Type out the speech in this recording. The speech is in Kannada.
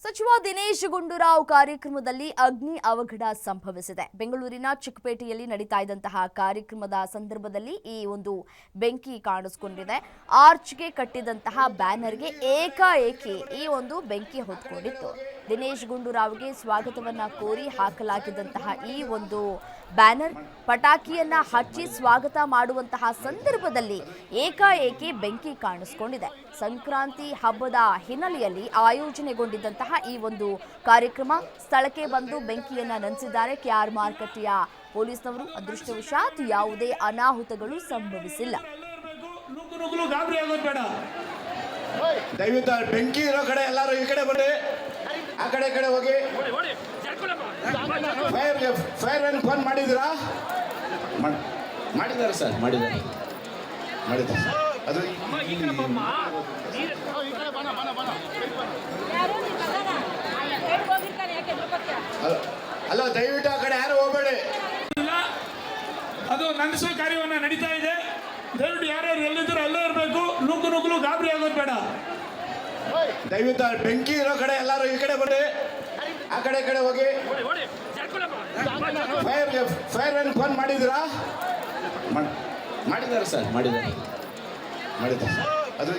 ಸಚಿವ ದಿನೇಶ್ ಗುಂಡೂರಾವ್ ಕಾರ್ಯಕ್ರಮದಲ್ಲಿ ಅಗ್ನಿ ಅವಘಡ ಸಂಭವಿಸಿದೆ. ಬೆಂಗಳೂರಿನ ಚಿಕ್ಕಪೇಟೆಯಲ್ಲಿ ನಡೀತಾ ಇದ್ದಂತಹ ಕಾರ್ಯಕ್ರಮದ ಸಂದರ್ಭದಲ್ಲಿ ಈ ಒಂದು ಬೆಂಕಿ ಕಾಣಿಸಿಕೊಂಡಿದೆ. ಆರ್ಚ್ಗೆ ಕಟ್ಟಿದಂತಹ ಬ್ಯಾನರ್ಗೆ ಏಕಾಏಕಿ ಈ ಒಂದು ಬೆಂಕಿ ಹೊತ್ಕೊಂಡಿತ್ತು. ದಿನೇಶ್ ಗುಂಡೂರಾವ್ಗೆ ಸ್ವಾಗತವನ್ನ ಕೋರಿ ಹಾಕಲಾಗಿದ್ದಂತಹ ಈ ಒಂದು ಬ್ಯಾನರ್ ಪಟಾಕಿಯನ್ನ ಹಚ್ಚಿ ಸ್ವಾಗತ ಮಾಡುವಂತಹ ಸಂದರ್ಭದಲ್ಲಿ ಏಕಾಏಕಿ ಬೆಂಕಿ ಕಾಣಿಸಿಕೊಂಡಿದೆ. ಸಂಕ್ರಾಂತಿ ಹಬ್ಬದ ಹಿನ್ನೆಲೆಯಲ್ಲಿ ಆಯೋಜನೆಗೊಂಡಿದ್ದಂತಹ ಈ ಒಂದು ಕಾರ್ಯಕ್ರಮ ಸ್ಥಳಕ್ಕೆ ಬಂದು ಬೆಂಕಿಯನ್ನ ನಂದಿಸಿದ್ದಾರೆ ಕೆಆರ್ ಮಾರುಕಟ್ಟೆಯ ಪೊಲೀಸ್ನವರು. ಅದೃಷ್ಟವಶಾತ್ ಯಾವುದೇ ಅನಾಹುತಗಳು ಸಂಭವಿಸಿಲ್ಲ. ದಯವಿಟ್ಟು ಬೆಂಕಿ ಇರೋ ಕಡೆ ಎಲ್ಲರೂ ಈ ಕಡೆ ಬರ್ರಿ, ಆ ಕಡೆ ಹೋಗಿ. ಫೈರ್ ಫೋನ್ ಮಾಡಿದ್ದೀರಾ? ಮಾಡಿದ್ದಾರೆ ಸರ್, ಮಾಡಿದ್ದಾರೆ. ಅದು ಅಲ್ಲ, ದಯವಿಟ್ಟು ಆ ಕಡೆ ಯಾರು ಹೋಗಬೇಡಿ. ಅದು ನಂದಿಸುವ ಕಾರ್ಯವನ್ನ ನಡೀತಾ ಇದೆ. ದಯವಿಟ್ಟು ಯಾರ್ಯಾರು ಎಲ್ಲಿದ್ರು ಅಲ್ಲೇ ಇರಬೇಕು. ನುಗ್ಗಲು ಗಾಬರಿ ಆಗೋದು ಬೇಡ. ದಯವಿಟ್ಟು ಬೆಂಕಿ ಇರೋ ಕಡೆ ಎಲ್ಲರೂ ಈ ಕಡೆ ಬರ್ರಿ, ಆ ಕಡೆ ಹೋಗಿ. ಫೈರ್ ಫೋನ್ ಮಾಡಿದ್ದೀರಾ? ಮಾಡಿದ್ದಾರೆ ಸರ್, ಮಾಡಿದ್ದಾರೆ. ಅದು